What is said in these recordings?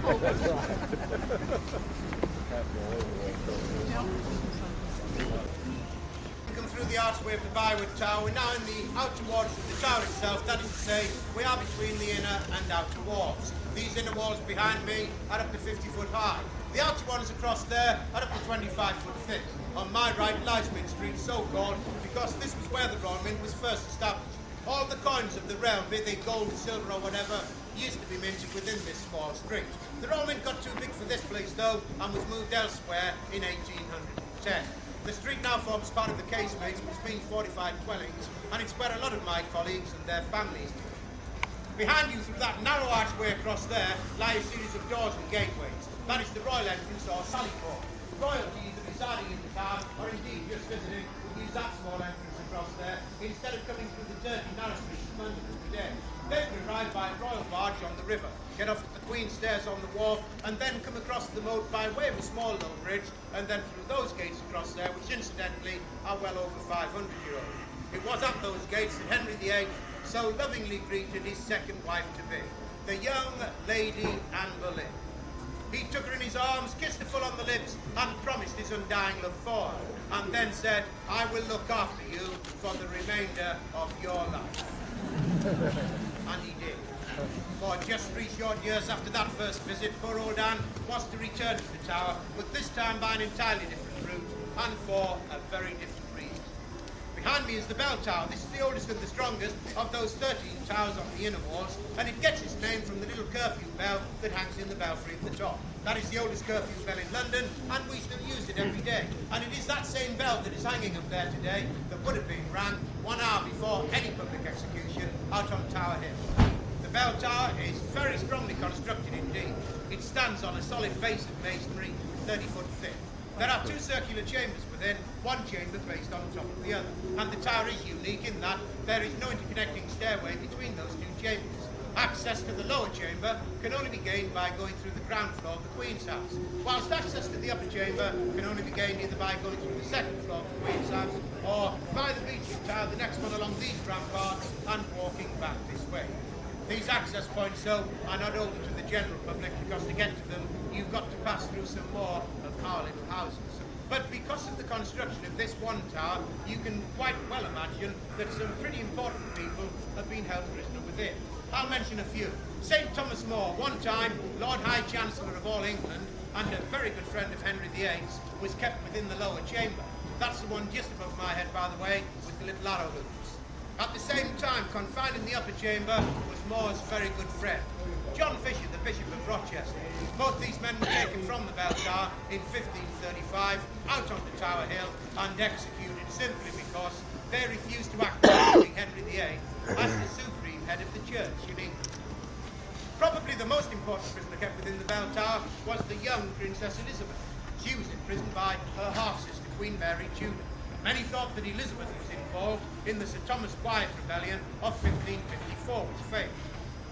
Come through the archway of the Bywood Tower. We're now in the outer wards of the tower itself. That is to say, we are between the inner and outer walls. These inner walls behind me are up to 50 foot high. The outer ones across there are up to 25 foot thick. On my right lies Mint Street, so called because this was where the Royal Mint was first established. All the coins of the realm, be they gold, silver or whatever, used to be minted within this small street. The Royal Mint got too big for this place though and was moved elsewhere in 1810. The street now forms part of the casemates, which means fortified dwellings, and it's where a lot of my colleagues and their families live. Behind you, through that narrow archway across there, lie a series of doors and gateways. That is the royal entrance or sally port. Royalty, either residing in the town or indeed just visiting, would use that small entrance across there instead of coming through the dirty narrow streets of London every day. They would arrive by a royal barge on the river, get off at the Queen's Stairs on the wharf, and then come across the moat by way of a small low bridge, and then through those gates across there, which incidentally are well over 500 years old. It was at those gates that Henry VIII so lovingly greeted his second wife-to-be, the young Lady Anne Boleyn. He took her in his arms, kissed her full on the lips, and promised his undying love for her, and then said, "I will look after you for the remainder of your life." And he did. For just 3 short years after that first visit, poor old Anne was to return to the tower, but this time by an entirely different route, and for a very different reason. Behind me is the bell tower. This is the oldest and the strongest of those 13 towers on the inner walls, and it gets its name from the little curfew bell that hangs in the belfry at the top. That is the oldest curfew bell in London, and we still use it every day. And it is that same bell that is hanging up there today that would have been rang 1 hour before any public execution out on Tower Hill. The bell tower is very strongly constructed indeed. It stands on a solid base of masonry, 30 foot thick. There are 2 circular chambers within, one chamber placed on top of the other, and the tower is unique in that there is no interconnecting stairway between those 2 chambers. Access to the lower chamber can only be gained by going through the ground floor of the Queen's house, whilst access to the upper chamber can only be gained either by going through the second floor of the Queen's house or by the beaching tower, the next one along these ramparts, and walking back this way. These access points, though, are not open to the general public because to get to them, you've got to pass through some more of our little houses. But because of the construction of this one tower, you can quite well imagine that some pretty important people have been held prisoner within. I'll mention a few. St. Thomas More, one time Lord High Chancellor of all England and a very good friend of Henry VIII's, was kept within the lower chamber. That's the one just above my head, by the way, with the little arrow hoops. At the same time, confined in the upper chamber was More's very good friend, John Fisher, the Bishop of Rochester. Both these men were taken from the bell tower in 1535, out onto Tower Hill, and executed simply because they refused to act King Henry VIII as the supreme head of the church in England. Probably the most important prisoner kept within the bell tower was the young Princess Elizabeth. She was imprisoned by her half-sister, Queen Mary Tudor. Many thought that Elizabeth was involved in the Sir Thomas Wyatt rebellion of 1554, which failed.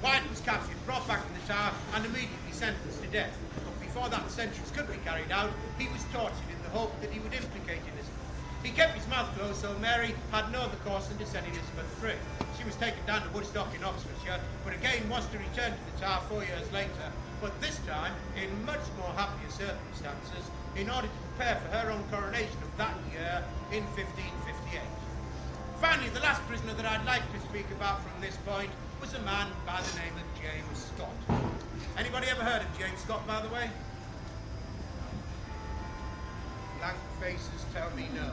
Wyatt was captured, brought back to the tower, and immediately sentenced to death. But before that sentence could be carried out, he was tortured in the hope that he would implicate Elizabeth. He kept his mouth closed, so Mary had no other course than to set Elizabeth free. She was taken down to Woodstock in Oxfordshire, but again was to return to the tower 4 years later, but this time in much more happier circumstances, in order to prepare for her own coronation of that year in 1558. Finally, the last prisoner that I'd like to speak about from this point was a man by the name of James Scott. Anybody ever heard of James Scott, by the way? Blank faces tell me no.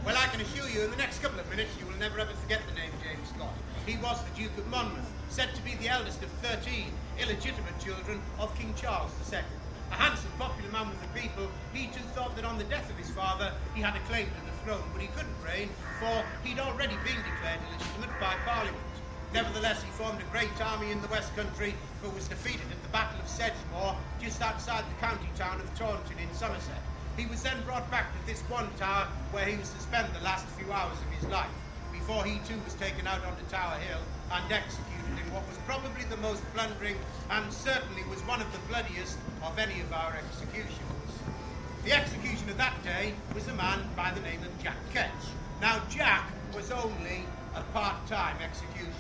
Well, I can assure you, in the next couple of minutes, you will never ever forget the name James Scott. He was the Duke of Monmouth, said to be the eldest of 13 illegitimate children of King Charles II. A handsome, popular man with the people, he too thought that on the death of his father, he had a claim to the throne, but he couldn't reign, for he'd already been declared illegitimate by Parliament. Nevertheless, he formed a great army in the West Country, but was defeated at the Battle of Sedgemoor, just outside the county town of Taunton in Somerset. He was then brought back to this one tower, where he was to spend the last few hours of his life, before he too was taken out onto Tower Hill and executed in what was probably the most blundering and certainly was one of the bloodiest of any of our executions. The executioner that day was a man by the name of Jack Ketch. Now Jack was only a part-time executioner.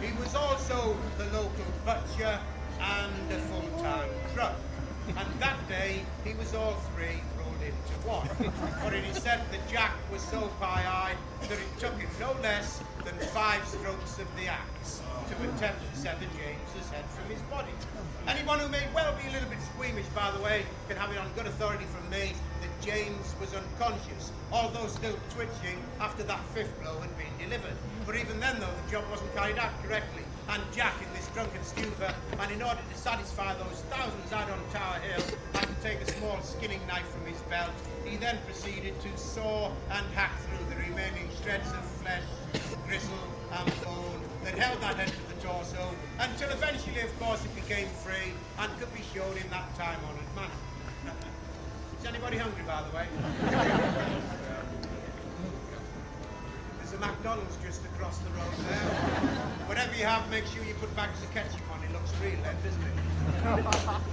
He was also the local butcher and a full-time drunk. And that day, he was all three rolled into one. For it is said that Jack was so pie-eyed that it took him no less than 5 strokes of the axe to attempt to sever James's head from his body. Anyone who may well be a little bit squeamish, by the way, can have it on good authority from me that James was unconscious, although still twitching after that 5th blow had been delivered. But even then, though, the job wasn't carried out correctly, and Jack, in this drunken stupor, and in order to satisfy those thousands out on Tower Hill, had to take a small skinning knife from his belt. He then proceeded to saw and hack through the remaining shreds of flesh, gristle, and bone that held that head to the torso, until eventually, of course, it became free and could be shown in that time-honoured manner. Is anybody hungry, by the way? There's a McDonald's just across the road there. Whatever you have, make sure you put bags of ketchup on. It looks real then, doesn't it?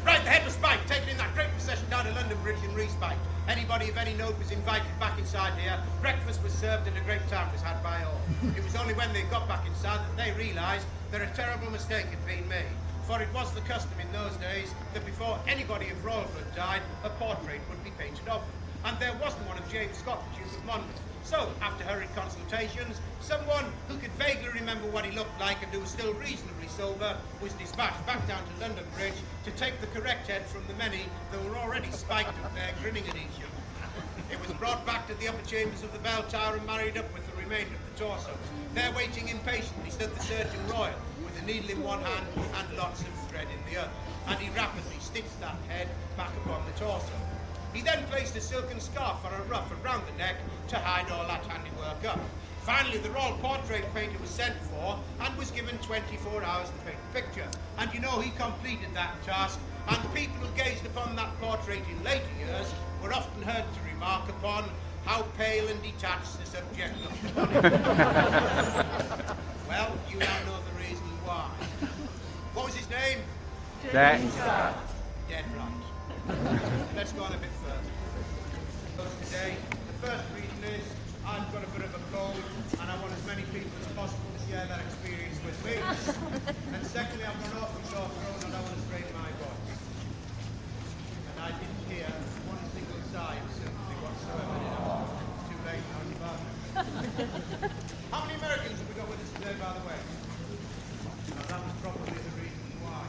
Right, the head was spiked, taken in that great procession down to London Bridge and re-spiked. Anybody of any note was invited back inside here. Breakfast was served and a great time was had by all. It was only when they got back inside that they realised that a terrible mistake had been made. For it was the custom in those days that before anybody of royal blood died, a portrait would be painted of them. And there wasn't one of James Scott, the Duke of Monmouth. So, after hurried consultations, someone who could vaguely remember what he looked like and who was still reasonably sober was dispatched back down to London Bridge to take the correct head from the many that were already spiked up there grinning at each other. It was brought back to the upper chambers of the bell tower and married up with the remainder of the torso. There, waiting impatiently, stood the Surgeon Royal, with a needle in one hand and lots of thread in the other, and he rapidly stitched that head back upon the torso. He then placed a silken scarf or a ruff around the neck to hide all that handiwork up. Finally, the royal portrait painter was sent for and was given 24 hours to paint the picture. And you know, he completed that task, and people who gazed upon that portrait in later years were often heard to remark upon how pale and detached the subject looked upon it. Well, you now know the reason why. What was his name? James. Dead right. Let's go on a bit further. Today, the first reason is I've got a bit of a cold and I want as many people as possible to share that experience with me. And secondly, I've got an awfully sore throat and I want to strain my voice. And I didn't hear one single sigh of sympathy whatsoever. Too late now, it's about it. How many Americans have we got with us today, by the way? Now, that was probably the reason why.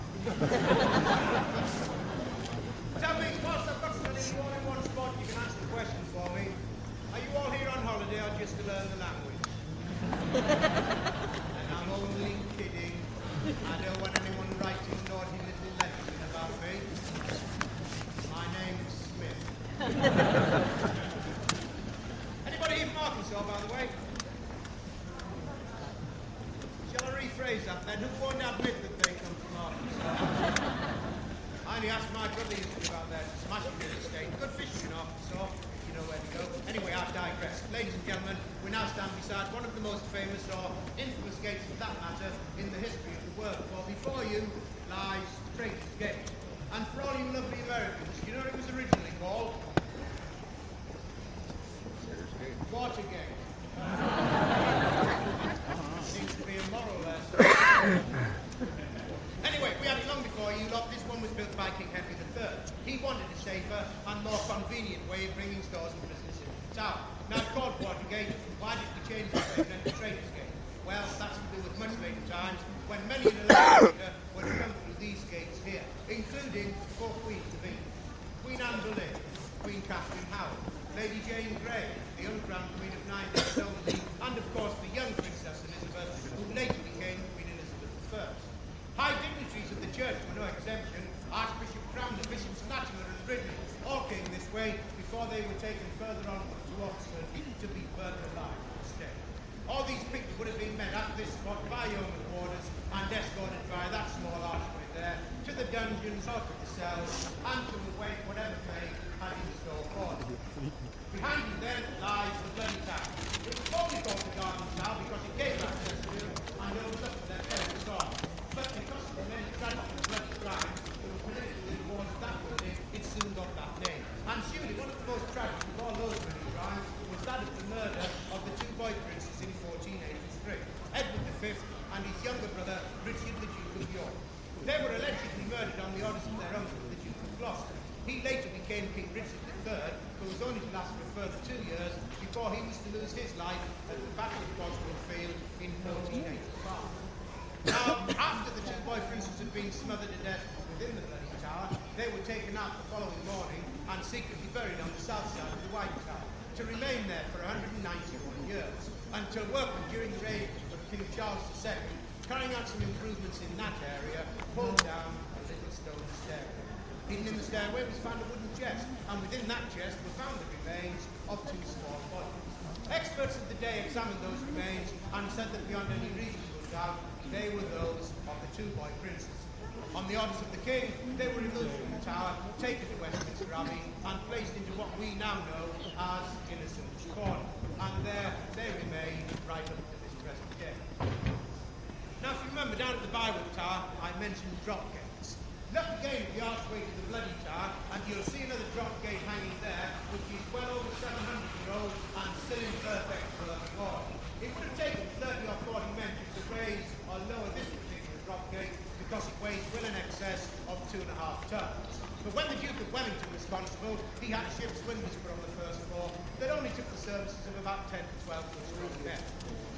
Tell me, whilst I've got somebody you all in one spot, you can answer the question for me. Are you all here on holiday or just to learn the language? And I'm only kidding. I don't want anyone writing naughty little letters in about me. My name's Smith. Anybody here from Arkansas, by the way? Shall I rephrase that then? Who won't admit that they come from Arkansas? I only asked my brother yesterday about that smashing real estate. Good fishing in Arkansas, if you know where to go. Anyway, I digress. Ladies and gentlemen, we now stand beside one of the most famous or infamous gates for that matter in the history of the world. For before you lies Traitor's Gate. And for all you lovely Americans, you know what it was originally called? Watergate. Seems to be a moral there, sir. Anyway, we had it long before you lot. This one was built by King Henry III. He wanted a safer and more convenient way of bringing stores and business into the town. Now, it's called Watergate. Why did we change the name to Traitor's Gate? Well, that's to do with much later times when many of the later would have come through these gates here, including four queens of England. Queen Anne Boleyn, Queen Catherine Howard, Lady Jane Grey, the uncrowned Queen of 9 days only, and of course the young Princess Elizabeth, who later became Queen Elizabeth I. High dignitaries of the church were no exemption. Archbishop Cranmer, Bishops Latimer and Ridley all came this way before they were taken further on to Oxford to be burnt alive instead. All these people would have been met at this spot by yeoman warders and escorted by that small archway there to the dungeons or to the cells and to await whatever fate had in store for them. Behind you then lies the bloody tower. It was only called the Garden Tower because it gave access to them and overlooked their terrible storm. But because of the many tragic and bloody crimes that were politically involved in that building, it soon got that name. And surely one of the most tragic of all those many crimes was that of the murder of the 2 boy princes in 1483, Edward V and his younger brother, Richard the Duke of York. They were allegedly murdered conferred it on the orders of their uncle, the Duke of Gloucester. He later became King Richard III, who was only to last for a further 2 years before he was to lose his life at the Battle of Bosworth Field in 1485. Now, after the two boy princes had been smothered to death within the Bloody Tower, they were taken out the following morning and secretly buried on the south side of the White Tower, to remain there for 191 years, until workmen during the reign of King Charles II, carrying out some improvements in that area, pulled down a little stone stairway. Hidden in the stairway was found a wooden chest, and within that chest were found the remains of 2 small bodies. Experts of the day examined those remains and said that beyond any reasonable doubt, they were those of the 2 boy princes. On the orders of the king, they were removed from the tower, taken to Westminster Abbey, and placed into what we now know as Innocents' Corner. And there they remain right up to this present day. Now, if you remember, down at the Bywood Tower, I mentioned drop gates. Look again at the archway to the Bloody Tower, and you'll see another drop gate hanging there, which is well over 700-year-old and still in perfect working order. It would have taken 30 or 40 men to raise or lower this particular drop gate, because it weighs well in excess of 2.5 tons. But when the Duke of Wellington was responsible, he had ship's windows put on the first floor that only took the services of about 10 to 12 foot men.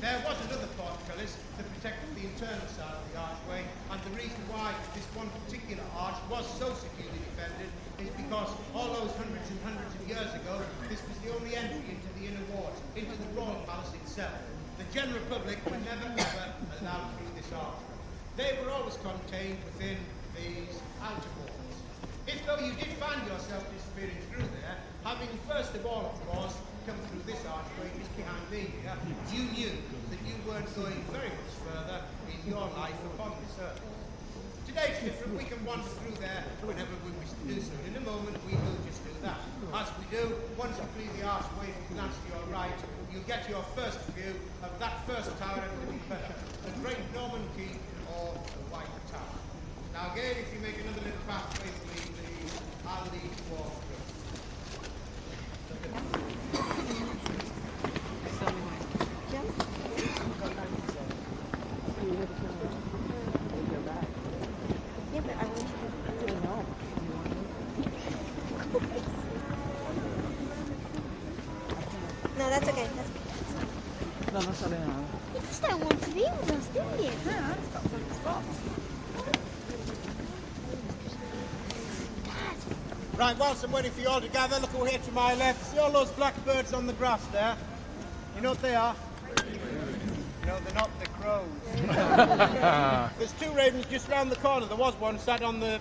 There was another portcullis that protected the internal side of the archway, and the reason why this one particular arch was so securely defended is because all those hundreds and hundreds of years ago, this was the only entry into the inner wards, into the royal palace itself. The general public were never ever allowed through this archway. They were always contained within these outer walls. If though you did find yourself disappearing through there, having first of all, of course, come through this archway just behind me here, you knew that you weren't going very much further in your life upon this earth. Today it's different. We can wander through there whenever we wish to do so. In a moment, we will just do that. As we do, once you flee the archway, if you glance to your right, you'll get your first view of that first tower at the the Great Norman Keep or the White Tower. Now again, if you make another little pathway to lead these, I'll lead you all through. Yeah, but I want you to know. No, that's okay. That's okay. No, non sale nada. You just don't want to be with us, do you? Yeah, it's got good spot. Right, whilst I'm waiting for you all to gather, look over here to my left. See all those blackbirds on the grass there? You know what they are? No, they're not. They're crows. There's 2 ravens just round the corner. There was one sat on the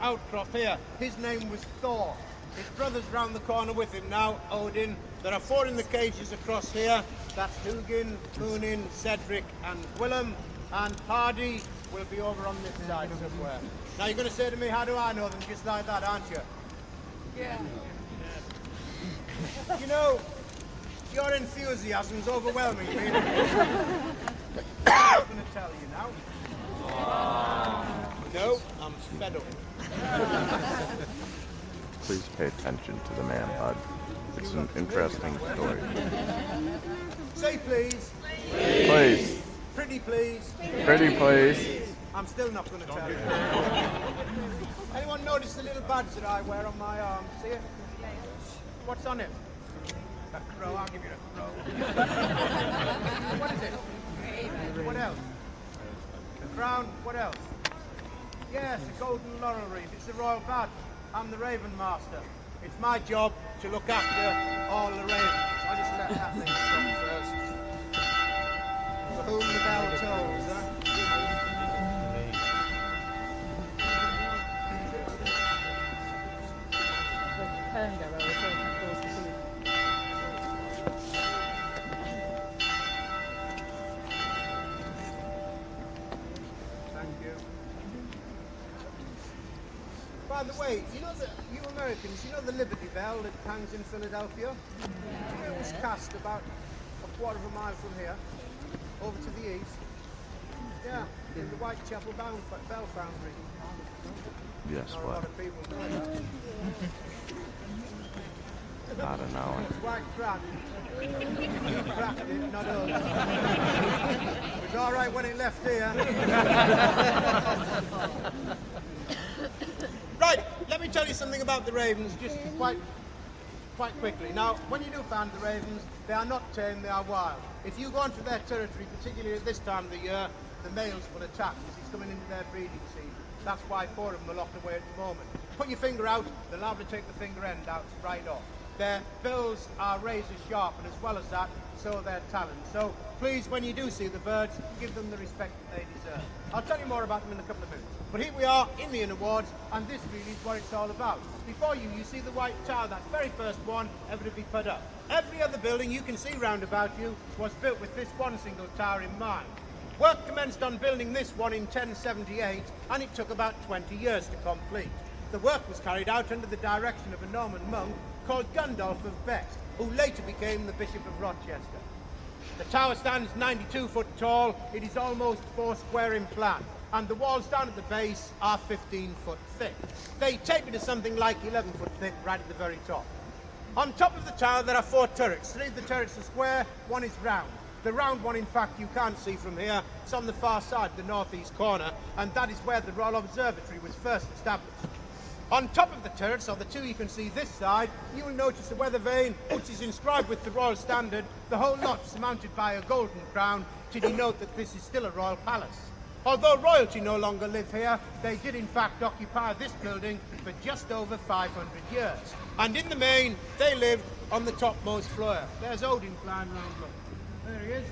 outcrop here. His name was Thor. His brother's round the corner with him now, Odin. There are 4 in the cages across here. That's Hugin, Moonin, Cedric and Willem. And Hardy will be over on this side somewhere. Now you're going to say to me, how do I know them? Just like that, aren't you? Yeah. You know, your enthusiasm's overwhelming me. I'm not going to tell you now. No, I'm fed up. Please pay attention to the man, Bud. It's an interesting story. Say please. Please. Pretty please. Pretty please. I'm still not going to tell you. Anyone notice the little badge that I wear on my arm? See it? What's on it? A crow. I'll give you a crow. What is it? What else? A crown. What else? Yes, a golden laurel wreath. It's the royal badge. I'm the Raven Master. It's my job to look after all the ravens. I just let that thing stop first. For whom the bell tolls, huh? Thank you. By the way, you know you Americans, you know the Liberty Bell that hangs in Philadelphia? You know it was cast about a quarter of a mile from here, over to the east. Yeah, in the Whitechapel Bell Foundry. Yes, Not a lot what? of people know that. I don't know. It's quite cracked. You cracked it, not us. It was all right when it left here. tell you something about the ravens, just quite quickly. Now, when you do find the ravens, they are not tame, they are wild. If you go onto their territory, particularly at this time of the year, the males will attack because it's coming into their breeding season. That's why 4 of them are locked away at the moment. Put your finger out, they'll liable to take the finger end out right off. Their bills are razor sharp, and as well as that, so are their talons. So please, when you do see the birds, give them the respect that they deserve. I'll tell you more about them in a couple of minutes. But here we are in the Inner Wards, and this really is what it's all about. Before you, you see the white tower, that very first one ever to be put up. Every other building you can see round about you was built with this one single tower in mind. Work commenced on building this one in 1078, and it took about 20 years to complete. The work was carried out under the direction of a Norman monk called Gundulf of Bex, who later became the Bishop of Rochester. The tower stands 92 foot tall, it is almost 4 square in plan, and the walls down at the base are 15 foot thick. They taper to something like 11 foot thick right at the very top. On top of the tower there are 4 turrets. 3 of the turrets are square, 1 is round. The round one, in fact, you can't see from here. It's on the far side, the northeast corner, and that is where the Royal Observatory was first established. On top of the turrets, or the 2 you can see this side, you will notice a weather vane, which is inscribed with the royal standard, the whole lot surmounted by a golden crown to denote that this is still a royal palace. Although royalty no longer live here, they did in fact occupy this building for just over 500 years. And in the main, they lived on the topmost floor. There's Odin flying round, look. There he is.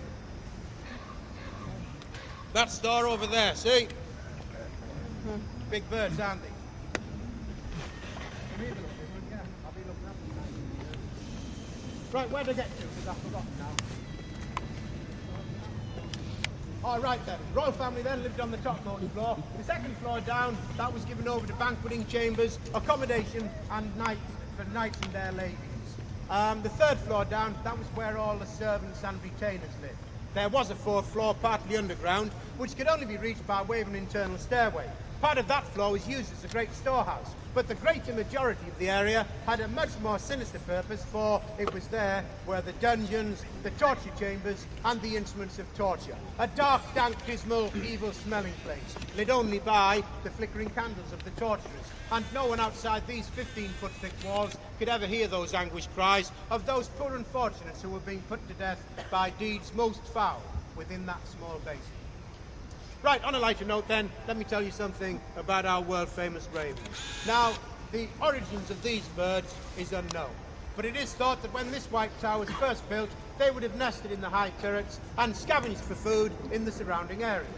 That's Thor over there, see? Big birds, aren't they? Right, where'd I get to? Because I've forgotten now. All right then. Royal family then lived on the topmost floor. The second floor down, that was given over to banqueting chambers, accommodation, and nights for knights and their ladies. The third floor down, that was where all the servants and retainers lived. There was a 4th floor, partly underground, which could only be reached by way of an internal stairway. Part of that floor was used as a great storehouse, but the greater majority of the area had a much more sinister purpose, for it was there where the dungeons, the torture chambers, and the instruments of torture. A dark, dank, dismal, evil-smelling place, lit only by the flickering candles of the torturers, and no one outside these 15-foot thick walls could ever hear those anguished cries of those poor unfortunates who were being put to death by deeds most foul within that small basin. Right, on a lighter note then, let me tell you something about our world-famous ravens. Now, the origins of these birds is unknown, but it is thought that when this white tower was first built, they would have nested in the high turrets and scavenged for food in the surrounding areas.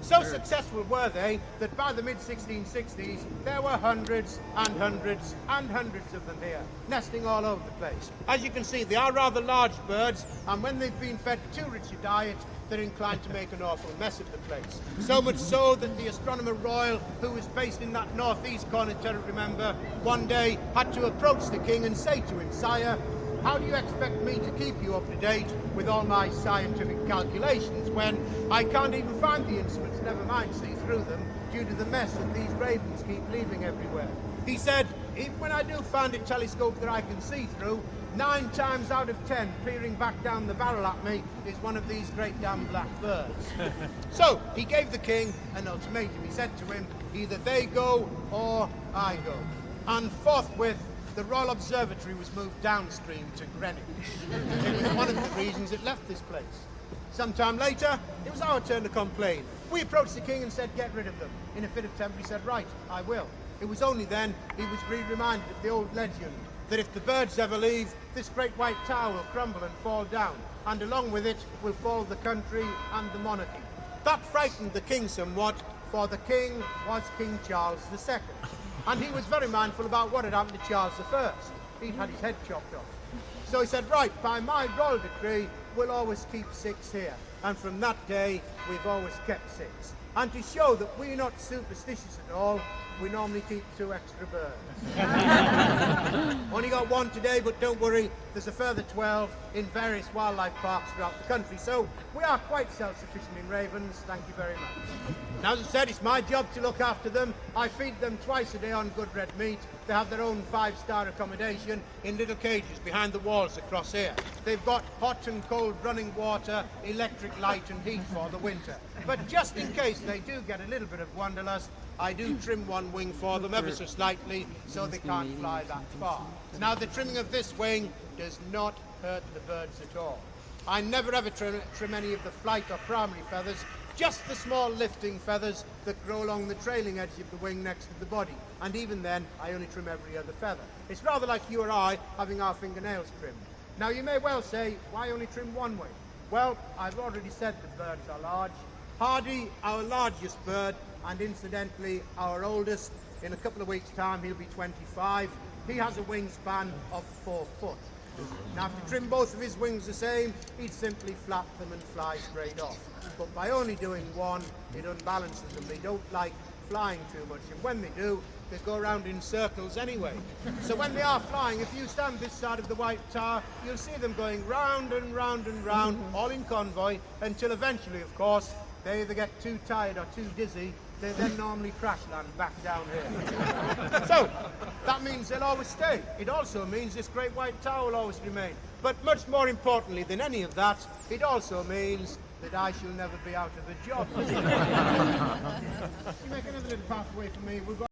So successful were they that by the mid-1660s, there were hundreds and hundreds and hundreds of them here, nesting all over the place. As you can see, they are rather large birds, and when they've been fed too rich a diet, they're inclined to make an awful mess of the place. So much so that the Astronomer Royal, who was based in that northeast corner turret, remember, one day had to approach the king and say to him, "Sire, how do you expect me to keep you up to date with all my scientific calculations when I can't even find the instruments, never mind see through them, due to the mess that these ravens keep leaving everywhere?" He said, "Even when I do find a telescope that I can see through, 9 times out of 10, peering back down the barrel at me, is one of these great damn black birds." So he gave the king an ultimatum. He said to him, "Either they go or I go." And forthwith, the Royal Observatory was moved downstream to Greenwich. It was one of the reasons it left this place. Sometime later, it was our turn to complain. We approached the king and said, "Get rid of them." In a fit of temper, he said, "Right, I will." It was only then he was reminded of the old legend that if the birds ever leave, this great white tower will crumble and fall down, and along with it will fall the country and the monarchy. That frightened the king somewhat, for the king was King Charles II, and he was very mindful about what had happened to Charles I. He'd had his head chopped off. So he said, "Right, by my royal decree, we'll always keep 6 here." And from that day, we've always kept 6. And to show that we're not superstitious at all, we normally keep 2 extra birds. Only got 1 today, but don't worry, there's a further 12 in various wildlife parks throughout the country. So we are quite self-sufficient in ravens, thank you very much. Now, as I said, it's my job to look after them. I feed them twice a day on good red meat. They have their own 5-star accommodation in little cages behind the walls across here. They've got hot and cold running water, electric light and heat for the winter. But just in case they do get a little bit of wanderlust, I do trim one wing for them ever so slightly so they can't fly that far. Now the trimming of this wing does not hurt the birds at all. I never ever trim any of the flight or primary feathers, just the small lifting feathers that grow along the trailing edge of the wing next to the body. And even then, I only trim every other feather. It's rather like you or I having our fingernails trimmed. Now you may well say, why only trim one wing? Well, I've already said the birds are large. Hardy, our largest bird, and incidentally our oldest, in a couple of weeks' time he'll be 25. He has a wingspan of 4 foot. Now if you trim both of his wings the same, he'd simply flap them and fly straight off. But by only doing one, it unbalances them. They don't like flying too much, and when they do, they go around in circles anyway. So when they are flying, if you stand this side of the White Tower, you'll see them going round and round and round, all in convoy, until eventually, of course, they either get too tired or too dizzy. They then normally crash land back down here. So, that means they'll always stay. It also means this great white tower will always remain. But much more importantly than any of that, it also means that I shall never be out of a job. You make another little pathway for me. We've got